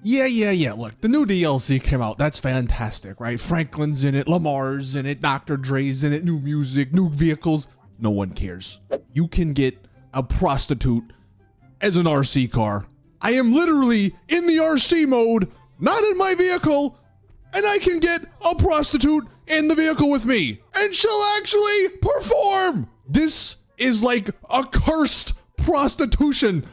Yeah. Look, the new DLC came out. That's fantastic, right? Franklin's in it, Lamar's in it, Dr. Dre's in it, new music, new vehicles. No one cares. You can get a prostitute as an RC car. I am literally in the RC mode, not in my vehicle, and I can get a prostitute in the vehicle with me, and she'll actually perform. This is like a cursed prostitution.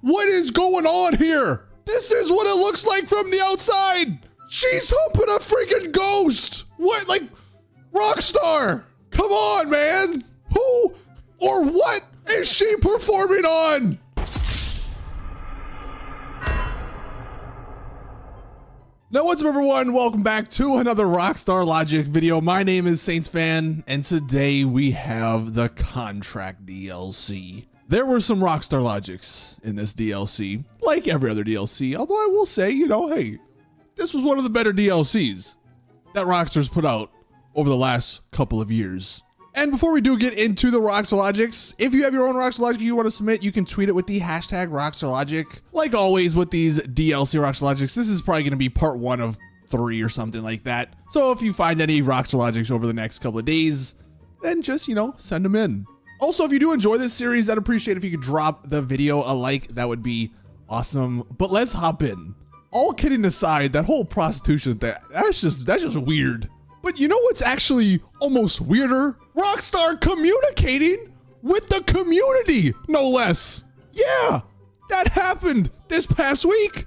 What is going on here? This is what it looks like from the outside. She's humping a freaking ghost. What, like, Rockstar? Come on, man. Who or what is she performing on? Now, what's up, everyone? Welcome back to another Rockstar Logic video. My name is Saintsfan, and today we have the Contract DLC. There were some Rockstar Logics in this DLC, like every other DLC, although I will say, you know, hey, this was one of the better DLCs that Rockstar's put out over the last couple of years. And before we do get into the Rockstar Logics, if you have your own Rockstar Logic you want to submit, you can tweet it with the hashtag Rockstar Logic. Like always with these DLC Rockstar Logics, this is probably going to be part 1 of 3 or something like that. So if you find any Rockstar Logics over the next couple of days, then just, you know, send them in. Also, if you do enjoy this series, I'd appreciate if you could drop the video a like. That would be awesome. But let's hop in. All kidding aside, that whole prostitution thing, that's just weird. But you know what's actually almost weirder? Rockstar communicating with the community, no less. Yeah, that happened this past week.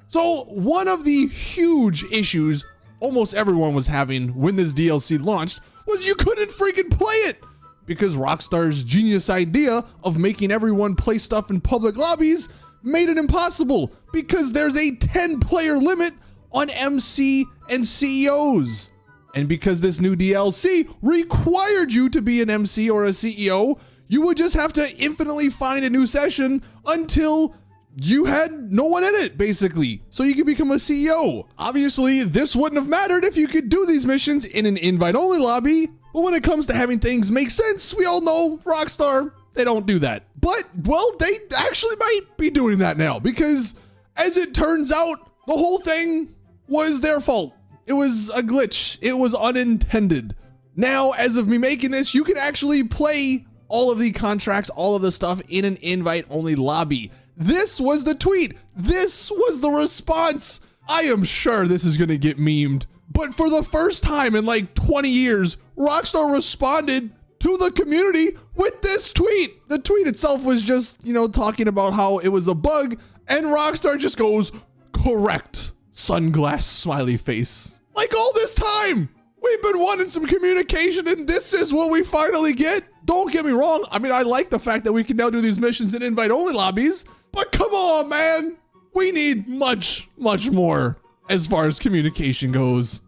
So one of the huge issues almost everyone was having when this DLC launched was you couldn't freaking play it, because Rockstar's genius idea of making everyone play stuff in public lobbies made it impossible, because there's a 10-player limit on MC and CEOs. And because this new DLC required you to be an MC or a CEO, you would just have to infinitely find a new session until you had no one in it, basically, so you could become a CEO. Obviously, this wouldn't have mattered if you could do these missions in an invite-only lobby, but when it comes to having things make sense, we all know Rockstar, they don't do that. But, well, they actually might be doing that now, because as it turns out, the whole thing was their fault. It was a glitch. It was unintended. Now, as of me making this, you can actually play all of the contracts, all of the stuff in an invite-only lobby. This was the tweet. This was the response. I am sure this is gonna get memed, but for the first time in like 20 years, Rockstar responded to the community with this tweet. The tweet itself was just, you know, talking about how it was a bug, and Rockstar just goes, correct, sunglass smiley face. Like all this time, we've been wanting some communication, and this is what we finally get. Don't get me wrong. I mean, I like the fact that we can now do these missions in invite-only lobbies, but come on, man. We need much, much more as far as communication goes.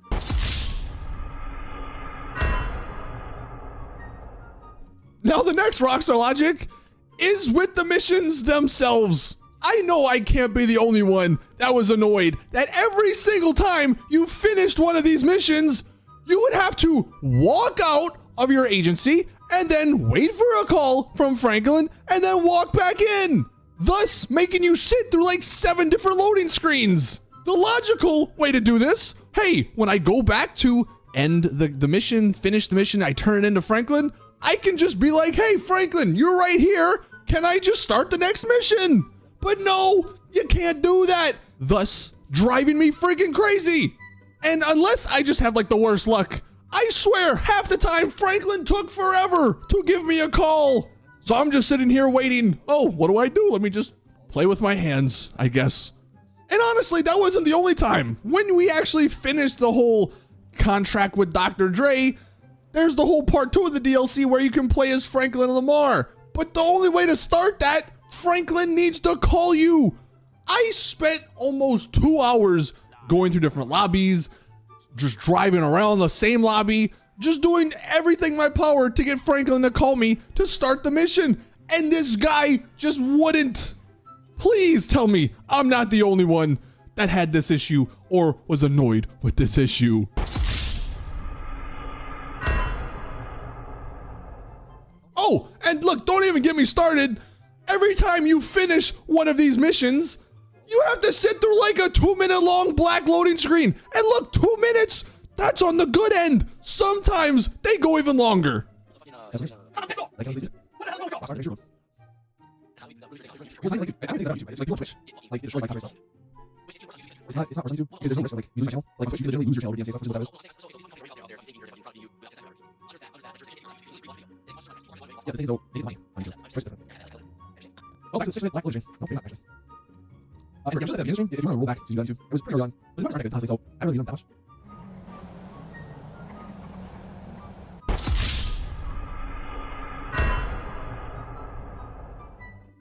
Now, the next Rockstar Logic is with the missions themselves. I know I can't be the only one that was annoyed that every single time you finished one of these missions, you would have to walk out of your agency and then wait for a call from Franklin and then walk back in, thus making you sit through like 7 different loading screens. The logical way to do this, hey, when I go back to end the mission, finish the mission, I turn it into Franklin, I can just be like, hey, Franklin, you're right here. Can I just start the next mission? But no, you can't do that, thus driving me freaking crazy. And unless I just have like the worst luck, I swear half the time Franklin took forever to give me a call. So I'm just sitting here waiting. Oh, what do I do? Let me just play with my hands, I guess. And honestly, that wasn't the only time. When we actually finished the whole contract with Dr. Dre, there's the whole part 2 of the DLC where you can play as Franklin and Lamar. But the only way to start that, Franklin needs to call you. I spent almost 2 hours going through different lobbies, just driving around the same lobby, just doing everything in my power to get Franklin to call me to start the mission. And this guy just wouldn't. Please tell me I'm not the only one that had this issue or was annoyed with this issue. Oh, and look, don't even get me started. Every time you finish one of these missions, You have to sit through like a 2-minute long black loading screen. And look, 2 minutes, that's on the good end. Sometimes they go even longer.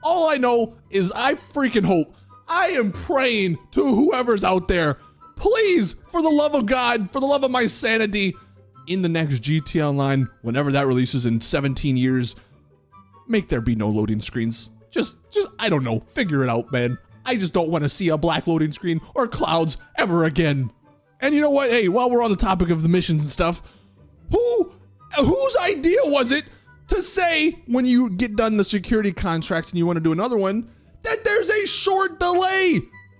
All I know is I freaking hope, I am praying to whoever's out there, please, for the love of God, for the love of my sanity, in the next GT Online, whenever that releases in 17 years, make there be no loading screens. Just, I don't know, figure it out, man. I just don't want to see a black loading screen or clouds ever again. And you know what? Hey, while we're on the topic of the missions and stuff, whose idea was it to say when you get done the security contracts and you want to do another one, that there's a short delay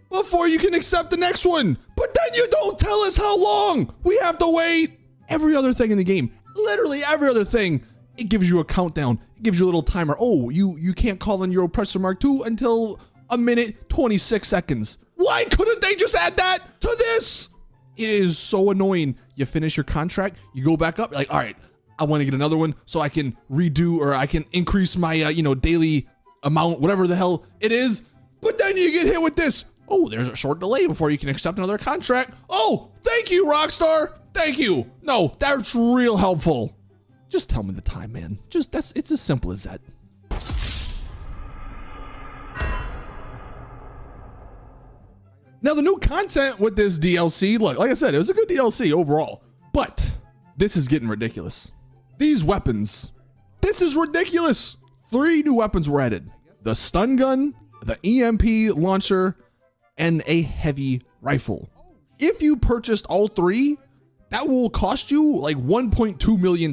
before you can accept the next one? But then you don't tell us how long we have to wait. Every other thing in the game, literally every other thing, it gives you a countdown. It gives you a little timer. Oh, you can't call in your Oppressor Mark II until 1:26 seconds. Why couldn't they just add that to this? It is so annoying. You finish your contract, you go back up, you're like, all right, I want to get another one so I can redo or I can increase my daily amount, whatever the hell it is. But then you get hit with this. Oh, there's a short delay before you can accept another contract. Oh, thank you, Rockstar. Thank you. No, that's real helpful. Just tell me the time, man. It's as simple as that. Now, the new content with this DLC, look, like I said, it was a good DLC overall, but this is getting ridiculous. These weapons, this is ridiculous. 3 new weapons were added: the stun gun, the EMP launcher, and a heavy rifle. If you purchased all 3, that will cost you like $1.2 million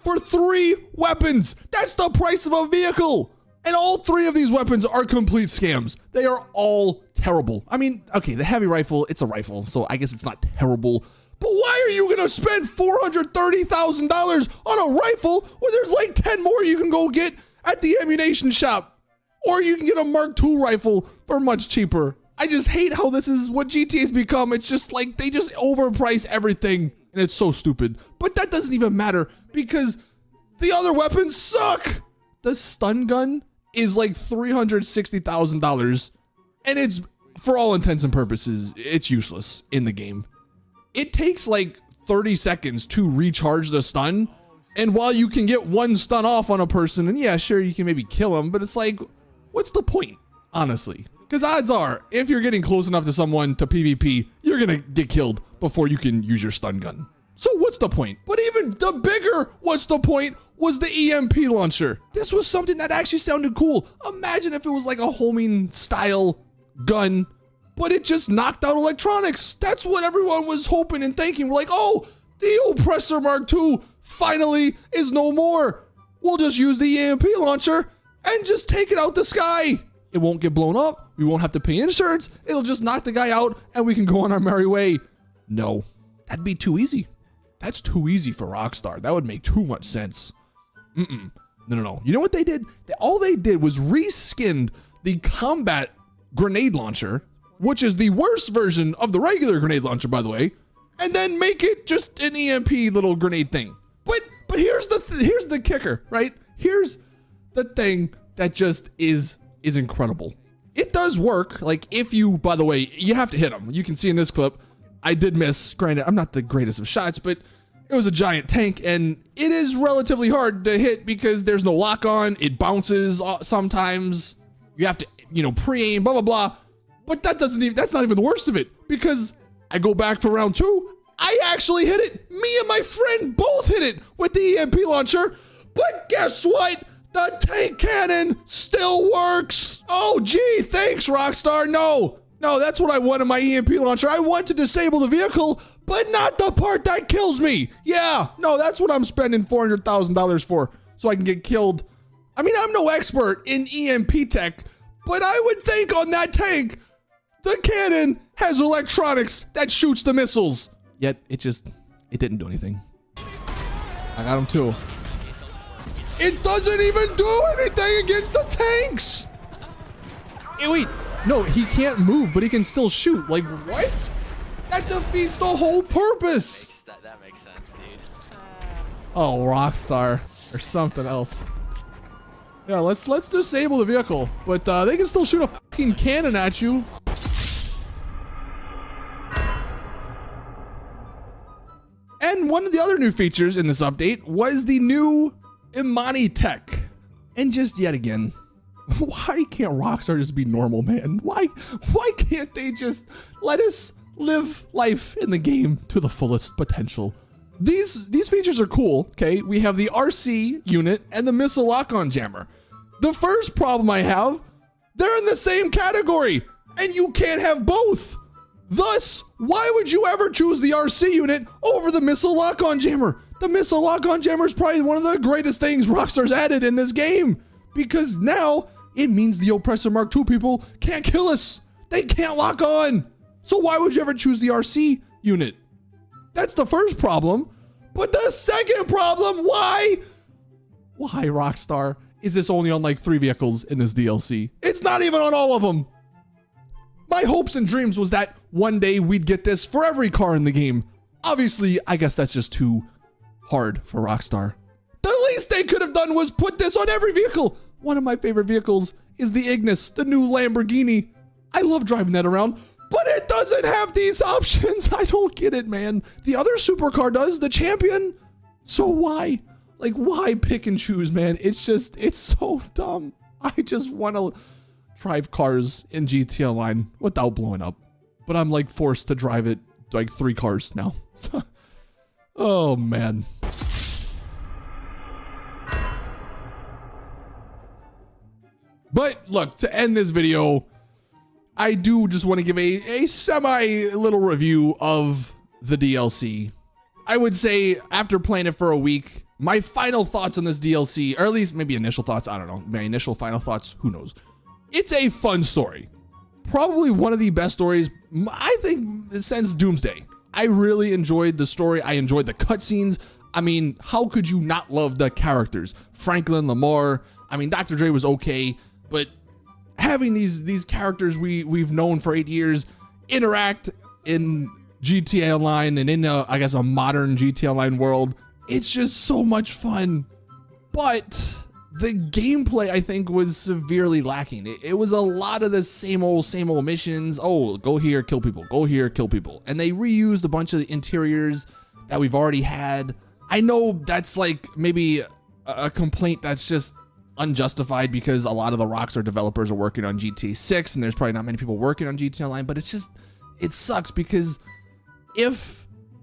for 3 weapons. That's the price of a vehicle. And all 3 of these weapons are complete scams. They are all terrible. I mean, okay, the heavy rifle, it's a rifle, so I guess it's not terrible. But why are you gonna spend $430,000 on a rifle when there's like 10 more you can go get at the ammunition shop? Or you can get a Mark II rifle for much cheaper. I just hate how this is what GTA's become. It's just like they just overprice everything, and it's so stupid. But that doesn't even matter because the other weapons suck. The stun gun is like $360,000, and it's, for all intents and purposes, it's useless in the game. It takes like 30 seconds to recharge the stun, and while you can get 1 stun off on a person, and yeah, sure, you can maybe kill them, but it's like, what's the point, honestly? Because odds are, if you're getting close enough to someone to PvP, you're gonna get killed before you can use your stun gun. So what's the point? But even the bigger what's the point was the EMP launcher. This was something that actually sounded cool. Imagine if it was like a homing style gun, but it just knocked out electronics. That's what everyone was hoping and thinking. We're like, oh, the Oppressor Mark II finally is no more. We'll just use the EMP launcher and just take it out the sky. It won't get blown up. We won't have to pay insurance. It'll just knock the guy out and we can go on our merry way. No, that'd be too easy. That's too easy for Rockstar. That would make too much sense. No. You know what they did? All they did was reskinned the combat grenade launcher, which is the worst version of the regular grenade launcher, by the way, and then make it just an EMP little grenade thing. But here's the kicker, right? Here's the thing that just is incredible. It does work. Like if you, by the way, you have to hit them. You can see in this clip, I did miss. Granted, I'm not the greatest of shots, but it was a giant tank and it is relatively hard to hit because there's no lock on. It bounces sometimes. You have to, pre-aim, blah, blah, blah. But that's not even the worst of it because I go back for round 2. I actually hit it. Me and my friend both hit it with the EMP launcher. But guess what? The tank cannon still works. Oh, gee, thanks, Rockstar. No, that's what I want in my EMP launcher. I want to disable the vehicle, but not the part that kills me. Yeah, no, that's what I'm spending $400,000 for, so I can get killed. I mean, I'm no expert in EMP tech, but I would think on that tank, The cannon has electronics that shoots the missiles. Yet it didn't do anything. I got him too. It doesn't even do anything against the tanks. Hey, wait, no, he can't move, but he can still shoot. Like, what? That defeats the whole purpose. That makes sense, dude. Oh, Rockstar or something else. Yeah, let's disable the vehicle, but they can still shoot a fucking cannon at you. And one of the other new features in this update was the new Imani tech. And just yet again, why can't Rockstar just be normal, man? Why can't they just let us live life in the game to the fullest potential? These features are cool, okay? We have the RC unit and the missile lock-on jammer. The first problem I have, they're in the same category, and you can't have both. Thus, why would you ever choose the RC unit over the missile lock-on jammer? The missile lock-on jammer is probably one of the greatest things Rockstar's added in this game, because now it means the Oppressor Mark II people can't kill us. They can't lock on. So why would you ever choose the RC unit? That's the first problem. But the second problem, why Rockstar is this only on like 3 vehicles in this DLC? It's not even on all of them. My hopes and dreams was that one day we'd get this for every car in the game. Obviously, I guess that's just too hard for Rockstar. The least they could have done was put this on every vehicle. One of my favorite vehicles is the Ignis, the new Lamborghini. I love driving that around, but it doesn't have these options. I don't get it, man. The other supercar does, the Champion. So why? Like, why pick and choose, man? It's so dumb. I just want to drive cars in GTA Online without blowing up. But I'm like forced to drive it like 3 cars now. Oh, man. But look, to end this video, I do just want to give a semi little review of the DLC. I would say after playing it for a week, my final thoughts on this DLC, or at least maybe initial thoughts, I don't know, my initial final thoughts, who knows. It's a fun story. Probably one of the best stories, I think, since Doomsday. I really enjoyed the story. I enjoyed the cutscenes. I mean, how could you not love the characters? Franklin, Lamar, I mean, Dr. Dre was okay, but having these characters we've known for 8 years interact in GTA Online and in I guess a modern GTA Online world, it's just so much fun. But the gameplay, I think, was severely lacking. It was a lot of the same old missions. Oh, go here, kill people. Go here, kill people. And they reused a bunch of the interiors that we've already had. I know that's like maybe a complaint that's just unjustified because a lot of the Rockstar developers are working on GTA 6 and there's probably not many people working on GTA Online, but it sucks because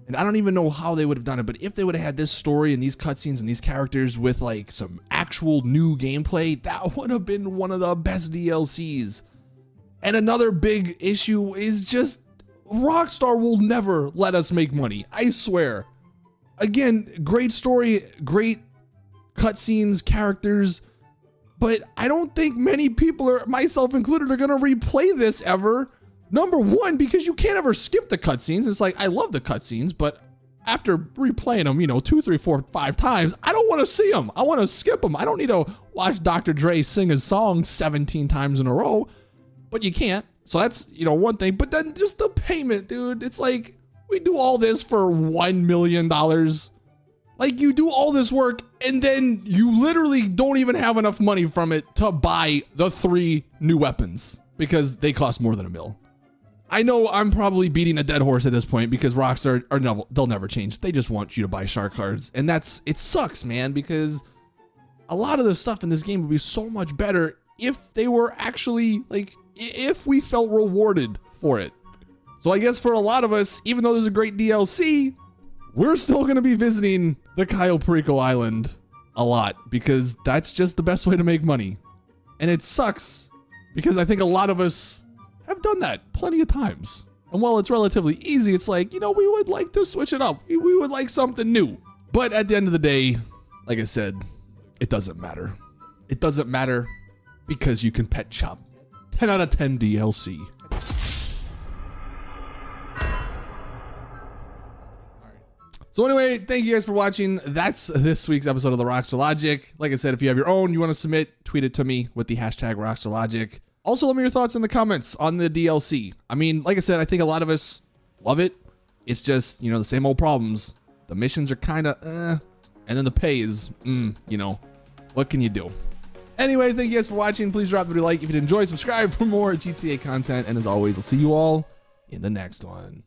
and I don't even know how they would have done it, but if they would have had this story and these cutscenes and these characters with like some actual new gameplay, that would have been one of the best DLCs. And another big issue is just Rockstar will never let us make money. I swear. Again, great story, great cutscenes, characters, but I don't think many people, myself included, are gonna replay this ever. Number one, because you can't ever skip the cutscenes. It's like, I love the cutscenes, but after replaying them, 2, 3, 4, 5 times, I don't want to see them. I want to skip them. I don't need to watch Dr. Dre sing his song 17 times in a row, but you can't. So that's, one thing. But then just the payment, dude. It's like, we do all this for $1 million. Like, you do all this work, and then you literally don't even have enough money from it to buy the 3 new weapons because they cost more than $1 million. I know I'm probably beating a dead horse at this point because Rockstar, they'll never change. They just want you to buy shark cards. And it sucks, man, because a lot of the stuff in this game would be so much better if they were actually, like, if we felt rewarded for it. So I guess for a lot of us, even though there's a great DLC, we're still going to be visiting the Cayo Perico Island a lot because that's just the best way to make money. And it sucks because I think a lot of us have done that plenty of times. And while it's relatively easy, it's like, we would like to switch it up. We would like something new. But at the end of the day, like I said, it doesn't matter. It doesn't matter because you can pet shop. 10 out of 10 DLC. So anyway, thank you guys for watching. That's this week's episode of the Rockstar Logic. Like I said, if you have your own you want to submit, tweet it to me with the hashtag Rockstar Logic. Also, let me know your thoughts in the comments on the DLC. I mean, like I said, I think a lot of us love it. It's just, you know, the same old problems. The missions are kind of, and then the pay is, you know, what can you do? Anyway, thank you guys for watching. Please drop the video a like if you did enjoy. Subscribe for more GTA content. And as always, I'll see you all in the next one.